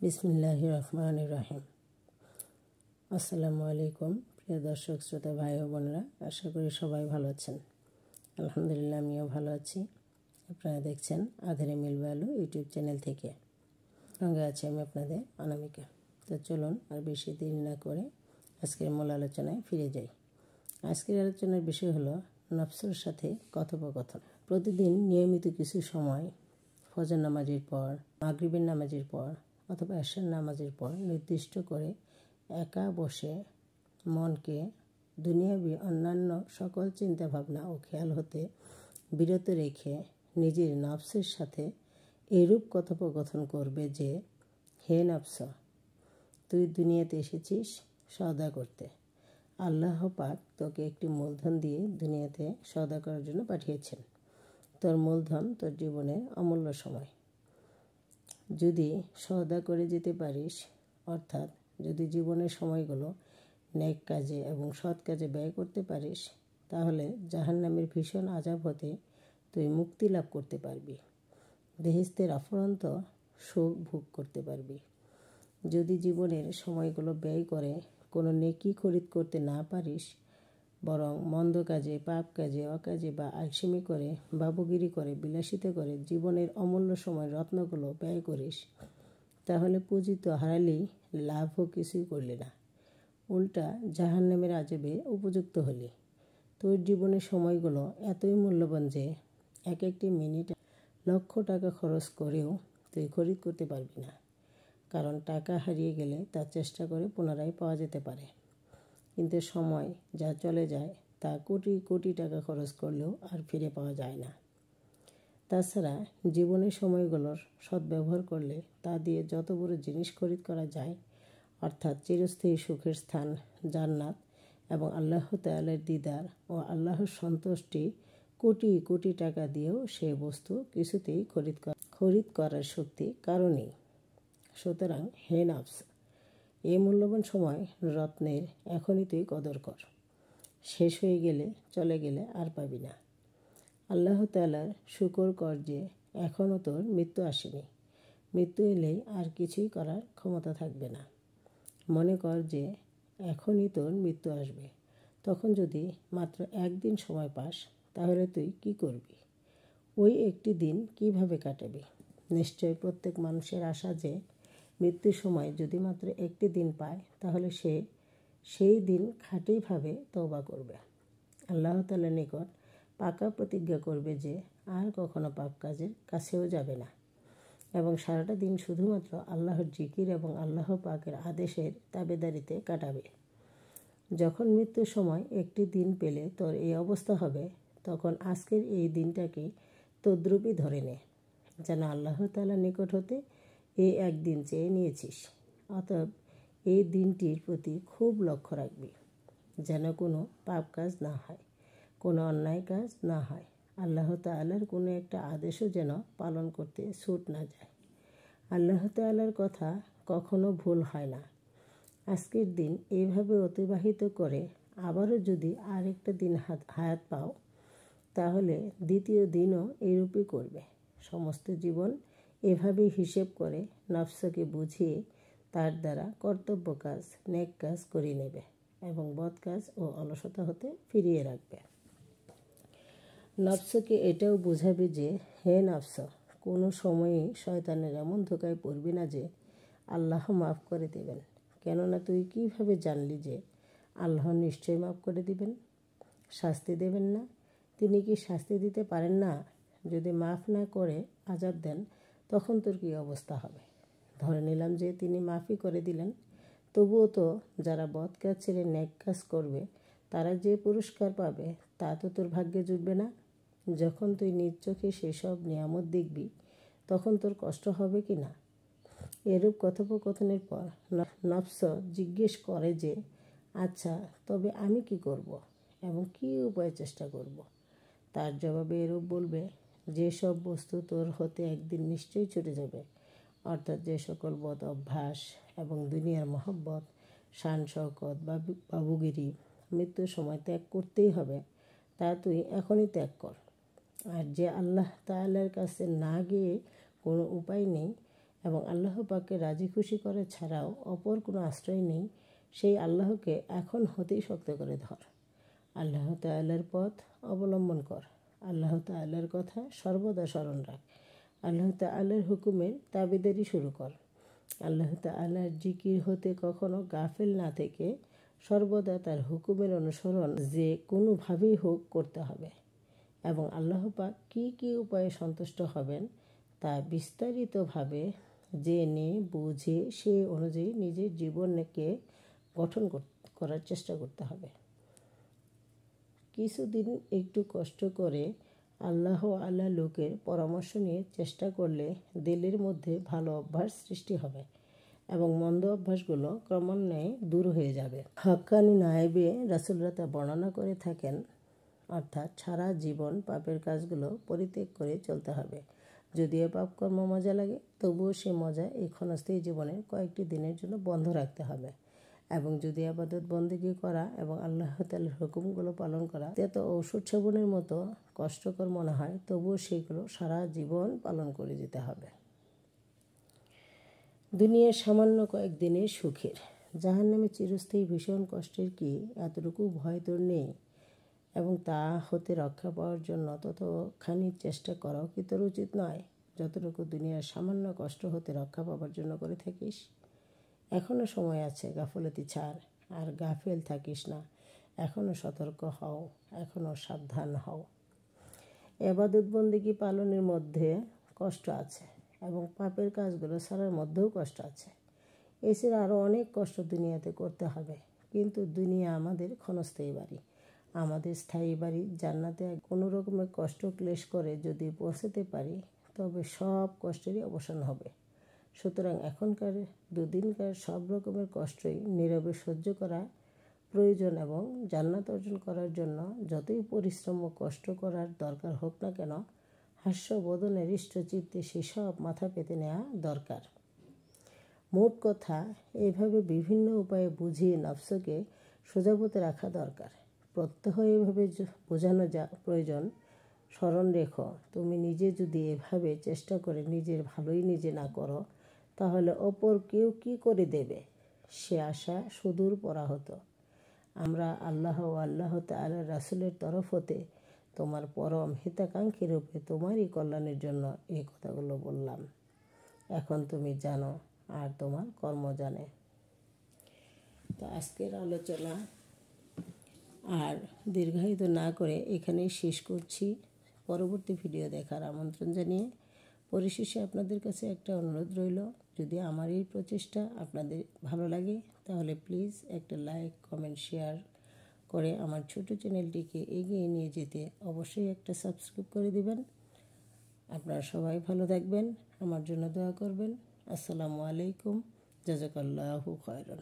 বিসমিল্লাহির রহমানির রহিম। আসসালামু আলাইকুম প্রিয় দর্শক শ্রোতা ভাই ও বোনেরা, আশা করি সবাই ভালো আছেন। আলহামদুলিল্লাহ আমিও ভালো আছি। আপনারা দেখছেন আঁধারে মিলবে আলো ইউটিউব চ্যানেল থেকে। সঙ্গে আছি আমি আপনাদের অনামিকা। তো চলুন আর বেশি দেরি না করে আজকের মূল আলোচনায় ফিরে যাই। আজকের আলোচনার বিষয় হলো নফসের সাথে কথোপকথন। প্রতিদিন নিয়মিত কিছু সময় ফজর নামাজের পর, মাগরিবের নামাজের পর অথবা এশার নামাজের পর নির্দিষ্ট করে একা বসে মনকে দুনিয়াবি অন্যান্য সকল চিন্তাভাবনা ও খেয়াল হতে বিরত রেখে নিজের নফসের সাথে এরূপ কথোপকথন করবে যে, হে নফস, তুই দুনিয়াতে এসেছিস সওদা করতে। আল্লাহ পাক তোকে একটি মূলধন দিয়ে দুনিয়াতে সওদা করার জন্য পাঠিয়েছেন। তোর মূলধন তোর জীবনের অমূল্য সময়। যদি সওদা করে যেতে পারিস, অর্থাৎ যদি জীবনের সময়গুলো নেক কাজে এবং সৎ কাজে ব্যয় করতে পারিস, তাহলে জাহান্নামের ভীষণ আযাব হতে তুই মুক্তি লাভ করতে পারবি, বেহেশতের অফুরন্ত সুখ ভোগ করতে পারবি। যদি জীবনের সময়গুলো ব্যয় করে কোনো নেকি খরিদ করতে না পারিস, বরং মন্দ কাজে, পাপ কাজে, অকাজে বা আলসেমি করে, বাবুগিরি করে, বিলাসিতা করে জীবনের অমূল্য সময় রত্নগুলো ব্যয় করিস, তাহলে পুঁজি তো হারালি, লাভও কিছুই করলি না। উল্টা জাহান্নামের আযাবে উপযুক্ত হলি। তোর জীবনের সময়গুলো এতই মূল্যবান যে এক একটি মিনিট লক্ষ টাকা খরচ করেও তুই খরিদ করতে পারবি না। কারণ টাকা হারিয়ে গেলে তা চেষ্টা করে পুনরায় পাওয়া যেতে পারে, কিন্তু সময় যা চলে যায় তা কোটি কোটি টাকা খরচ করলেও আর ফিরে পাওয়া যায় না। তাছাড়া জীবনের সময়গুলোর সদ্ব্যবহার করলে তা দিয়ে যত বড় জিনিস খরিদ করা যায়, অর্থাৎ চিরস্থায়ী সুখের স্থান জান্নাত এবং আল্লাহ তাআলার দিদার ও আল্লাহর সন্তুষ্টি, কোটি কোটি টাকা দিয়েও সে বস্তু কিছুতেই খরিদ করার শক্তি কারো নেই। সুতরাং হে নফস, এই মূল্যবান সময় রত্নের এখনই তুই কদর কর। শেষ হয়ে গেলে, চলে গেলে আর পাবি না। আল্লাহ তাআলার শুকর কর যে এখনও তোর মৃত্যু আসেনি। মৃত্যু এলেই আর কিছুই করার ক্ষমতা থাকবে না। মনে কর যে এখনই তোর মৃত্যু আসবে। তখন যদি মাত্র একদিন সময় পাস, তাহলে তুই কি করবি? ওই একটি দিন কিভাবে কাটাবি? নিশ্চয় প্রত্যেক মানুষের আশা যে মৃত্যুর সময় যদি মাত্র একটি দিন পায়, তাহলে সে সেই দিন খাঁটিভাবে তওবা করবে, আল্লাহ তাআলার নিকট পাকা প্রতিজ্ঞা করবে যে আর কখনো পাপ কাজের কাছেও যাবে না এবং সারাটা দিন শুধুমাত্র আল্লাহর জিকির এবং আল্লাহ পাকের আদেশের তাবেদারিতে কাটাবে। যখন মৃত্যুর সময় একটি দিন পেলে তোর এই অবস্থা হবে, তখন আজকের এই দিনটাকে তদ্রূপই ধরে নে, যেন আল্লাহ তাআলার নিকট হতে এই একদিন চেয়ে নিয়েছিস। অতএব এই দিনটির প্রতি খুব লক্ষ্য রাখবি, যেন কোনো পাপ কাজ না হয়, কোনো অন্যায় কাজ না হয়, আল্লাহ তাআলার কোনো একটা আদেশও যেন পালন করতে ছুট না যায়। আল্লাহ তাআলার কথা কখনো ভুল হয় না। আজকের দিন এইভাবে অতিবাহিত করে আবারও যদি আরেকটা দিন হায়াত পাও, তাহলে দ্বিতীয় দিনও এরূপই করবে। সমস্ত জীবন এভাবেই হিসেব করে নফসকে বুঝিয়ে তার দ্বারা কর্তব্য কাজ, নেক কাজ করিয়ে নেবে এবং বদ কাজ ও অলসতা হতে ফিরিয়ে রাখবে। নফসকে এটাও বোঝাবে যে, হে নফস, কোনো সময়ই শয়তানের এমন ধোকায় পড়বি না যে আল্লাহ মাফ করে দেবেন। কেননা তুই কিভাবে জানলি যে আল্লাহ নিশ্চয়ই মাফ করে দিবেন, শাস্তি দেবেন না? তিনি কি শাস্তি দিতে পারেন না? যদি মাফ না করে আযাব দেন, তখন তোর কী অবস্থা হবে? ধরে নিলাম যে তিনি মাফই করে দিলেন, তবুও তো যারা বদ কাজ ছেড়ে নেক কাজ করবে, তারা যে পুরস্কার পাবে তা তো তোর ভাগ্যে জুটবে না। যখন তুই নিজ চোখে সেসব নিয়ামত দেখবি, তখন তোর কষ্ট হবে কি না? এরূপ কথোপকথনের পর নফস জিজ্ঞেস করে যে, আচ্ছা, তবে আমি কি করব এবং কী উপায়ে চেষ্টা করব? তার জবাবে এরূপ বলবে, যেসব বস্তু তোর হতে একদিন নিশ্চয়ই ছুটে যাবে, অর্থাৎ যে সকল বদ অভ্যাস এবং দুনিয়ার মহব্বত, শান শওকত, বাবুগিরি মৃত্যুর সময় ত্যাগ করতেই হবে, তা তুই এখনই ত্যাগ কর। আর যে আল্লাহ তাআলার কাছে না গিয়ে কোনো উপায় নেই এবং আল্লাহ পাককে রাজি খুশি করা ছাড়াও অপর কোনো আশ্রয় নেই, সেই আল্লাহকে এখন হতেই শক্ত করে ধর। আল্লাহ তাআলার পথ অবলম্বন কর। আল্লাহ তাআলার কথা সর্বদা স্মরণ রাখ। আল্লাহ তাআলার হুকুমের তাবেদারি শুরু কর। আল্লাহ তাআলার জিকির হতে কখনো গাফেল না থেকে সর্বদা তার হুকুমের অনুসরণ যে কোনোভাবেই হোক করতে হবে এবং আল্লাহ পাক কী কী উপায়ে সন্তুষ্ট হবেন তা বিস্তারিতভাবে জেনে বুঝে সে অনুযায়ী নিজের জীবনকে গঠন করার চেষ্টা করতে হবে। কিছুদিন একটু কষ্ট করে আল্লাহ লোকের পরামর্শ নিয়ে চেষ্টা করলে দিলের মধ্যে ভালো অভ্যাস সৃষ্টি হবে এবং মন্দ অভ্যাসগুলো ক্রমান্বয়ে দূর হয়ে যাবে। হক্কানি নায়েবে রাসূলরা তা বর্ণনা করে থাকেন, অর্থাৎ সারা জীবন পাপের কাজগুলো পরিত্যাগ করে চলতে হবে। যদিও পাপকর্ম মজা লাগে, তবুও সে মজা এই ক্ষণস্থায়ী জীবনের কয়েকটি দিনের জন্য বন্ধ রাখতে হবে এবং যদি ইবাদত বন্দেগী করা এবং আল্লাহ তাআলার হুকুমগুলো পালন করা এত ঔষধ সেবনের মতো কষ্টকর মনে হয়, তবুও সেগুলো সারা জীবন পালন করে যেতে হবে। দুনিয়ার সামান্য কয়েকদিনের সুখের, জাহান্নামে চিরস্থায়ী ভীষণ কষ্টের কি এতটুকু ভয় তোর নেই এবং তা হতে রক্ষা পাওয়ার জন্য ততখানি চেষ্টা করাও কি তোর উচিত নয় যতটুকু দুনিয়ার সামান্য কষ্ট হতে রক্ষা পাওয়ার জন্য করে থাকিস? এখনও সময় আছে, গাফলতি ছাড় আর গাফেল থাকিস না। এখনও সতর্ক হও, এখনও সাবধান হও। ইবাদত বন্দেগী পালনের মধ্যে কষ্ট আছে এবং পাপের কাজগুলো ছাড়ার মধ্যেও কষ্ট আছে। এছাড়া আরও অনেক কষ্ট দুনিয়াতে করতে হবে, কিন্তু দুনিয়া আমাদের ক্ষণস্থায়ী বাড়ি। আমাদের স্থায়ী বাড়ি জান্নাতে কোনো রকমের কষ্ট ক্লেশ করে যদি পৌঁছাতে পারি, তবে সব কষ্টেরই অবসান হবে। সুতরাং এখনকার দুদিনকার সব রকমের কষ্টই নীরবে সহ্য করা প্রয়োজন এবং জান্নাত অর্জন করার জন্য যতই পরিশ্রম ও কষ্ট করার দরকার হোক না কেন, হাস্যবদনে হৃষ্টচিত্তে সেসব মাথা পেতে নেওয়া দরকার। মোট কথা, এইভাবে বিভিন্ন উপায়ে বুঝিয়ে নফসকে সোজা পথে রাখা দরকার। প্রত্যহ এভাবে বোঝানো প্রয়োজন। স্মরণ রেখো, তুমি নিজে যদি এভাবে চেষ্টা করে নিজের ভালোই নিজে না করো, তাহলে অপর কেউ কী করে দেবে? সে আশা সুদূর পরাহত। আমরা আল্লাহ ও আল্লাহ তাআলার রাসূলের তরফ হতে তোমার পরম হিতাকাঙ্ক্ষী রূপে তোমারই কল্যাণের জন্য এই কথাগুলো বললাম। এখন তুমি জানো আর তোমার কর্ম জানে। তো আজকের আলোচনা আর দীর্ঘায়িত না করে এখানেই শেষ করছি। পরবর্তী ভিডিও দেখার আমন্ত্রণ জানিয়ে পরিশেষে আপনাদের কাছে একটা অনুরোধ রইল, যদি আমার এই প্রচেষ্টা আপনাদের ভালো লাগে তাহলে প্লিজ একটা লাইক, কমেন্ট, শেয়ার করে আমার ছোট চ্যানেলটিকে এগিয়ে নিয়ে যেতে অবশ্যই একটা সাবস্ক্রাইব করে দিবেন। আপনারা সবাই ভালো থাকবেন, আমার জন্য দোয়া করবেন। আসসালামু আলাইকুম, জাযাকাল্লাহু খায়রান।